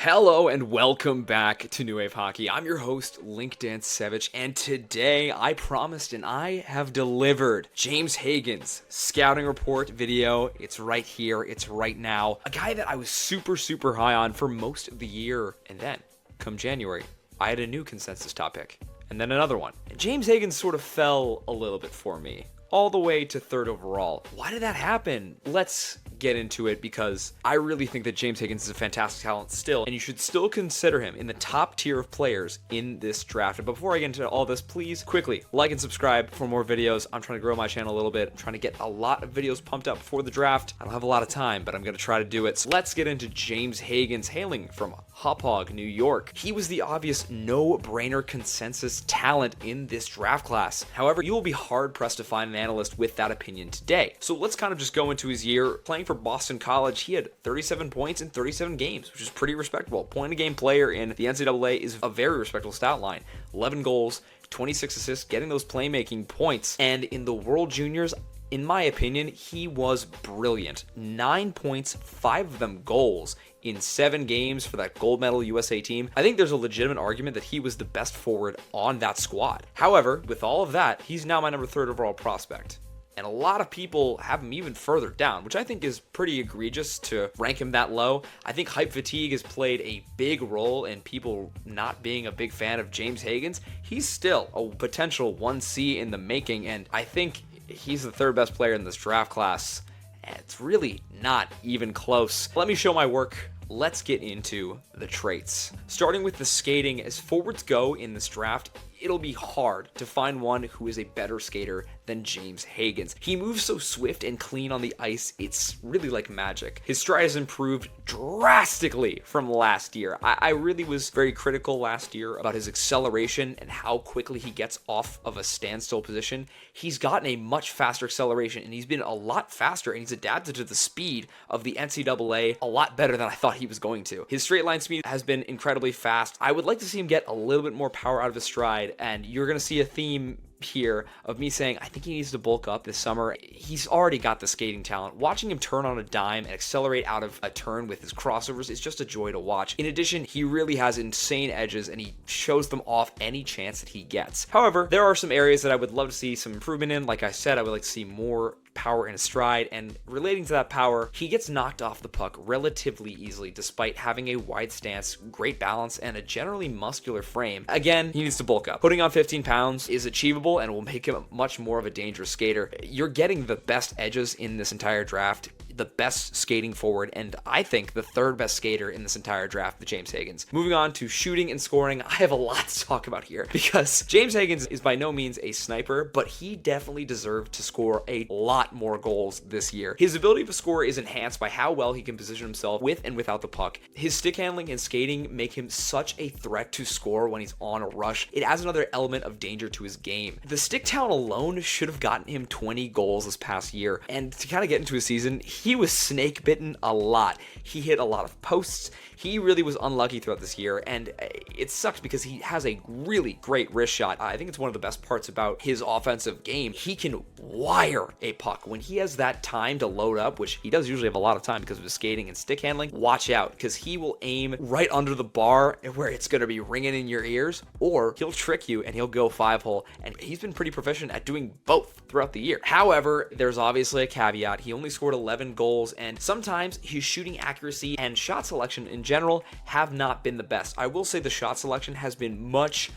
Hello and welcome back to New Wave Hockey. I'm your host, Link Dancevich, and today I promised and I have delivered James Hagens' scouting report video. It's right here, it's right now. A guy that I was super high on for most of the year, and then, come January, I had a new consensus top pick, and then another one. And James Hagens sort of fell a little bit for me, all the way to third overall. Why did that happen? Let's get into it because I really think that James Hagens is a fantastic talent still, and you should still consider him in the top tier of players in this draft. But before I get into all this, please quickly like and subscribe for more videos. I'm trying to grow my channel a little bit. I'm trying to get a lot of videos pumped up before the draft. I don't have a lot of time, but I'm going to try to do it. So let's get into James Hagens, hailing from Hauppauge, New York. He was the obvious no-brainer consensus talent in this draft class. However, you will be hard-pressed to find an analyst with that opinion today. So let's kind of just go into his year. Playing for Boston College, he had 37 points in 37 games, which is pretty respectable. Point-a-game player in the NCAA is a very respectable stat line. 11 goals, 26 assists, getting those playmaking points. And in the World Juniors, in my opinion, he was brilliant. 9 points, 5 of them goals in 7 games for that gold medal USA team. I think there's a legitimate argument that he was the best forward on that squad. However, with all of that, he's now my number 3 overall prospect. And a lot of people have him even further down, which I think is pretty egregious to rank him that low. I think hype fatigue has played a big role in people not being a big fan of James Hagens. He's still a potential 1C in the making, and I think he's the 3rd best player in this draft class. And it's really not even close. Let me show my work. Let's get into the traits. Starting with the skating, as forwards go in this draft, it'll be hard to find one who is a better skater than James Hagens. He moves so swift and clean on the ice, it's really like magic. His stride has improved drastically from last year. I really was very critical last year about his acceleration and how quickly he gets off of a standstill position. He's gotten a much faster acceleration, and he's been a lot faster, and he's adapted to the speed of the NCAA a lot better than I thought he was going to. His straight line speed has been incredibly fast. I would like to see him get a little bit more power out of his stride, and you're going to see a theme here of me saying I think he needs to bulk up this summer. He's already got the skating talent. Watching him turn on a dime and accelerate out of a turn with his crossovers is just a joy to watch. In addition, he really has insane edges, and he shows them off any chance that he gets. However, there are some areas that I would love to see some improvement in. Like I said, I would like to see more power in his stride, and relating to that power, he gets knocked off the puck relatively easily despite having a wide stance, great balance, and a generally muscular frame. Again, he needs to bulk up. Putting on 15 pounds is achievable and will make him much more of a dangerous skater. You're getting the best edges in this entire draft, the best skating forward, and I think the 3rd best skater in this entire draft, the James Hagens. Moving on to shooting and scoring, I have a lot to talk about here because James Hagens is by no means a sniper, but he definitely deserved to score a lot more goals this year. His ability to score is enhanced by how well he can position himself with and without the puck. His stick handling and skating make him such a threat to score when he's on a rush. It adds another element of danger to his game. The stick talent alone should have gotten him 20 goals this past year, and to kind of get into his season, he was snake bitten a lot. He hit a lot of posts. He really was unlucky throughout this year, and it sucks because he has a really great wrist shot. I think it's one of the best parts about his offensive game. He can wire a puck. When he has that time to load up, which he does usually have a lot of time because of his skating and stick handling, watch out, because he will aim right under the bar where it's going to be ringing in your ears, or he'll trick you and he'll go 5-hole, and he's been pretty proficient at doing both throughout the year. However, there's obviously a caveat. He only scored 11 goals, and sometimes his shooting accuracy and shot selection in general have not been the best. I will say the shot selection has been much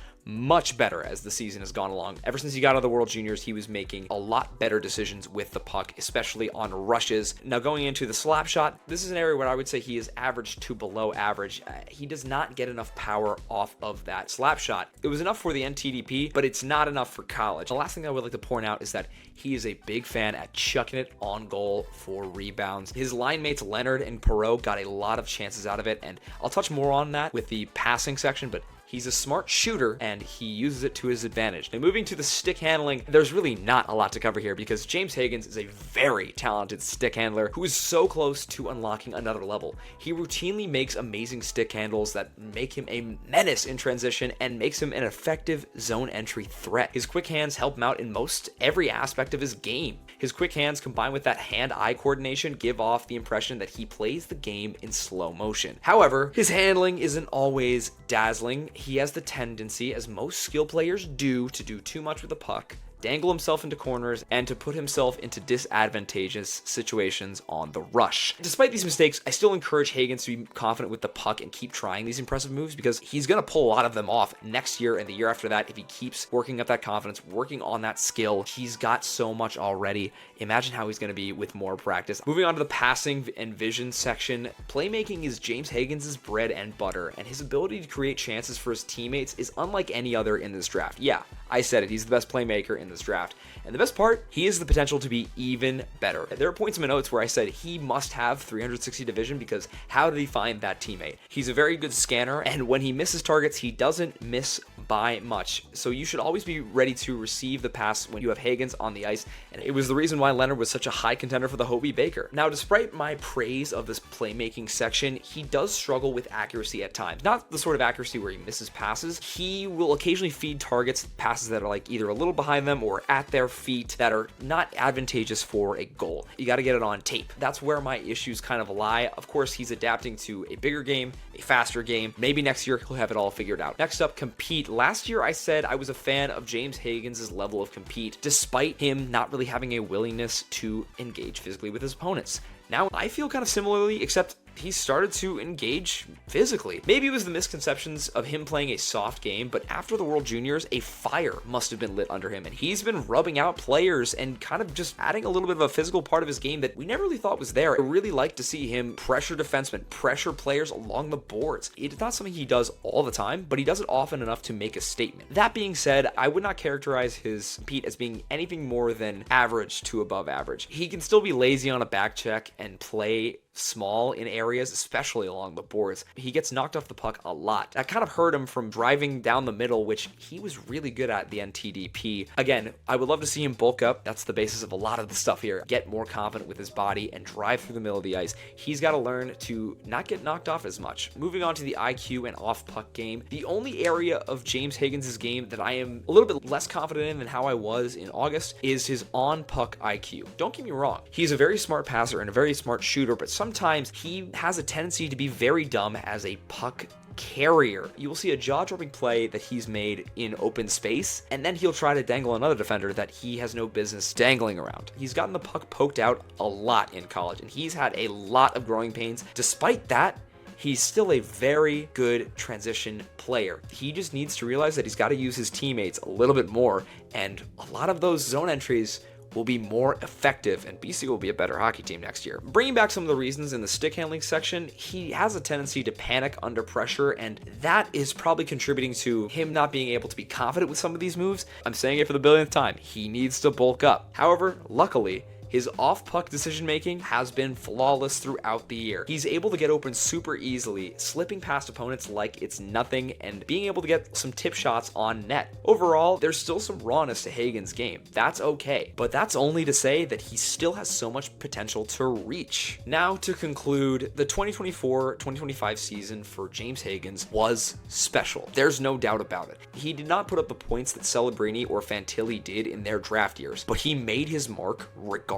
better as the season has gone along. Ever since he got out of the World Juniors, he was making a lot better decisions with the puck, especially on rushes. Now going into the slap shot, this is an area where I would say he is average to below average. He does not get enough power off of that slap shot. It was enough for the NTDP, but it's not enough for college. The last thing I would like to point out is that he is a big fan at chucking it on goal for rebounds. His line mates Leonard and Perreault got a lot of chances out of it, and I'll touch more on that with the passing section, but He's a smart shooter, and he uses it to his advantage. Now, moving to the stick handling, there's really not a lot to cover here because James Hagens is a very talented stick handler who is so close to unlocking another level. He routinely makes amazing stick handles that make him a menace in transition and makes him an effective zone entry threat. His quick hands help him out in most every aspect of his game. His quick hands combined with that hand-eye coordination give off the impression that he plays the game in slow motion. However, his handling isn't always dazzling. He has the tendency, as most skill players do, to do too much with the puck, dangle himself into corners, and to put himself into disadvantageous situations on the rush. Despite these mistakes, I still encourage Hagens to be confident with the puck and keep trying these impressive moves because he's going to pull a lot of them off next year and the year after that if he keeps working up that confidence, working on that skill. He's got so much already. Imagine how he's going to be with more practice. Moving on to the passing and vision section, playmaking is James Hagens' bread and butter, and his ability to create chances for his teammates is unlike any other in this draft. Yeah, I said it, he's the best playmaker in this draft. And the best part, he has the potential to be even better. There are points in my notes where I said he must have 360 division because how did he find that teammate? He's a very good scanner, and when he misses targets, he doesn't miss by much. So you should always be ready to receive the pass when you have Hagens on the ice, and it was the reason why Leonard was such a high contender for the Hobie Baker. Now, despite my praise of this playmaking section, he does struggle with accuracy at times. Not the sort of accuracy where he misses passes. He will occasionally feed targets passes that are like either a little behind them or at their feet that are not advantageous for a goal. You got to get it on tape. That's where my issues kind of lie. Of course, he's adapting to a bigger game, a faster game. Maybe next year he'll have it all figured out. Next up, compete. Last year I said I was a fan of James Hagens' level of compete, despite him not really having a willingness to engage physically with his opponents. Now I feel kind of similarly, except he started to engage physically. Maybe it was the misconceptions of him playing a soft game, but after the World Juniors, a fire must have been lit under him, and he's been rubbing out players and kind of just adding a little bit of a physical part of his game that we never really thought was there. I really like to see him pressure defensemen, pressure players along the boards. It's not something he does all the time, but he does it often enough to make a statement. That being said, I would not characterize his compete as being anything more than average to above average. He can still be lazy on a back check and play small in areas, especially along the boards. He gets knocked off the puck a lot. That kind of hurt him from driving down the middle, which he was really good at the NTDP. Again, I would love to see him bulk up. That's the basis of a lot of the stuff here. Get more confident with his body and drive through the middle of the ice. He's got to learn to not get knocked off as much. Moving on to the IQ and off-puck game, the only area of James Hagens' game that I am a little bit less confident in than how I was in August is his on-puck IQ. Don't get me wrong. He's a very smart passer and a very smart shooter, but sometimes he has a tendency to be very dumb as a puck carrier. You will see a jaw-dropping play that he's made in open space, and then he'll try to dangle another defender that he has no business dangling around. He's gotten the puck poked out a lot in college, and he's had a lot of growing pains. Despite that, he's still a very good transition player. He just needs to realize that he's got to use his teammates a little bit more, and a lot of those zone entries will be more effective, and BC will be a better hockey team next year. Bringing back some of the reasons in the stick handling section, he has a tendency to panic under pressure, and that is probably contributing to him not being able to be confident with some of these moves. I'm saying it for the billionth time. He needs to bulk up. However, luckily, his off-puck decision-making has been flawless throughout the year. He's able to get open super easily, slipping past opponents like it's nothing, and being able to get some tip shots on net. Overall, there's still some rawness to Hagens' game. That's okay, but that's only to say that he still has so much potential to reach. Now, to conclude, the 2024-2025 season for James Hagens was special. There's no doubt about it. He did not put up the points that Celebrini or Fantilli did in their draft years, but he made his mark regardless.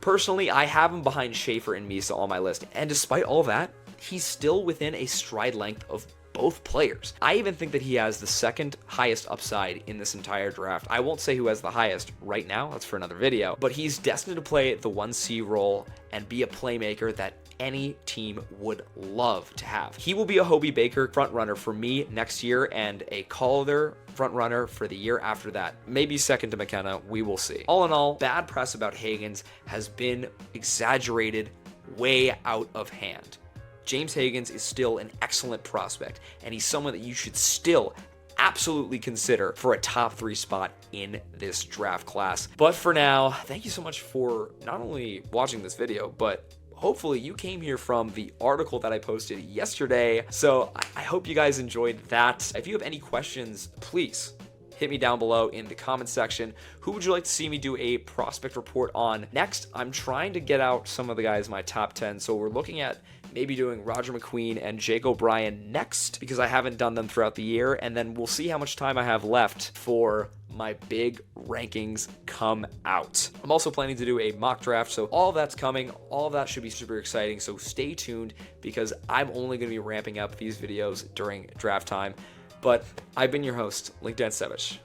Personally, I have him behind Schaefer and Misa on my list, and despite all that, he's still within a stride length of both players. I even think that he has the second highest upside in this entire draft. I won't say who has the highest right now, that's for another video, but he's destined to play the 1C role and be a playmaker that any team would love to have. He will be a Hobie Baker frontrunner for me next year and a Calder frontrunner for the year after that. Maybe second to McKenna, we will see. All in all, bad press about Hagens has been exaggerated way out of hand. James Hagens is still an excellent prospect, and he's someone that you should still absolutely consider for a top 3 spot in this draft class. But for now, thank you so much for not only watching this video, but hopefully you came here from the article that I posted yesterday. So I hope you guys enjoyed that. If you have any questions, please hit me down below in the comment section. Who would you like to see me do a prospect report on next? I'm trying to get out some of the guys in my top 10, so we're looking at maybe doing Roger McQueen and Jake O'Brien next, because I haven't done them throughout the year, and then we'll see how much time I have left for my big rankings come out. I'm also planning to do a mock draft, so all that's coming. All of that should be super exciting, so stay tuned, because I'm only going to be ramping up these videos during draft time. But I've been your host, LinkedIn Savage,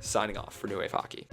signing off for New Wave Hockey.